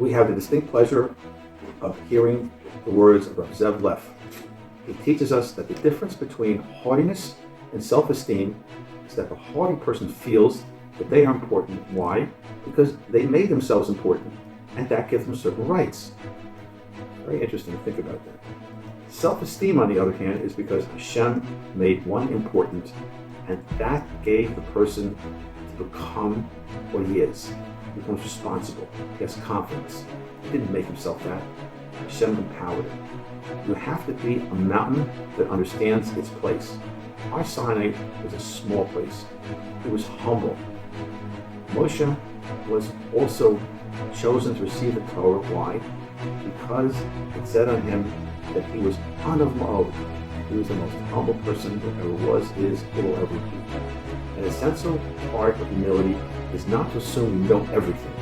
We have the distinct pleasure of hearing the words of Rav Zev Leff. He teaches us that the difference between haughtiness and self-esteem is that the haughty person feels that they are important. Why? Because they made themselves important, and that gives them certain rights. Very interesting to think about that. Self-esteem, on the other hand, is because Hashem made one important, and that gave the person to become what he is. He becomes responsible. He has confidence. He didn't make himself that. Hashem empowered him. You have to be a mountain that understands its place. Our Sinai was a small place. It was humble. Moshe was also chosen to receive the Torah. Why? Because it said on him that he was unavmod. He was the most humble person that ever was, is, or will ever be. An essential part of humility is not to assume you know everything.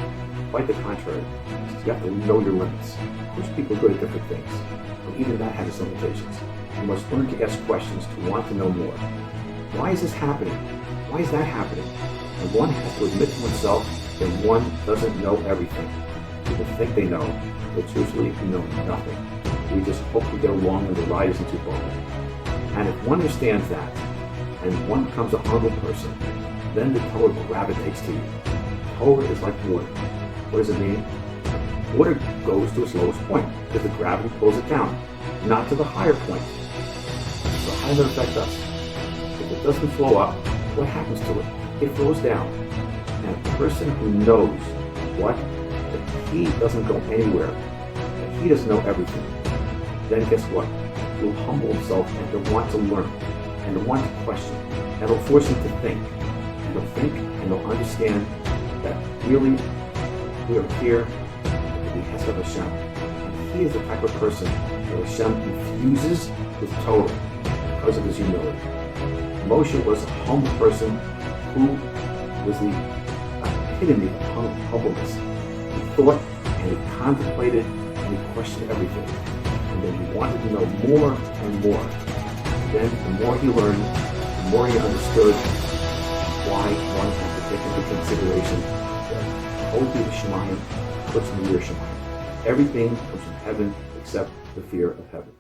Quite the contrary. You have to know your limits. Most people are good at different things, but even that has its limitations. You must learn to ask questions, to want to know more. Why is this happening? Why is that happening? And one has to admit to oneself that one doesn't know everything. People think they know, but usually we know nothing. We just hope we get along when the ride isn't too long. And if one understands that, and one becomes a humble person, then the Torah gravitates to you. Torah is like water. What does it mean? Water goes to its lowest point because the gravity pulls it down, not to the higher point. So how does it affect us? If it doesn't flow up, what happens to it? It flows down. And a person who knows what? That he doesn't go anywhere, that he doesn't know everything, then guess what? He'll humble himself and he'll want to learn, and he'll want to question, and it'll force him to think. And he'll think and he'll understand that really we are here at the behest of Hashem. And he is the type of person that Hashem infuses with Torah because of his humility. Moshe was a humble person who was the epitome of humbleness. He thought and he contemplated and he questioned everything. And then he wanted to know more and more. Then the more he learned, the more he understood why one has to take into consideration that Holy the Shemayim puts in the Shemayim. Everything comes from heaven except the fear of heaven.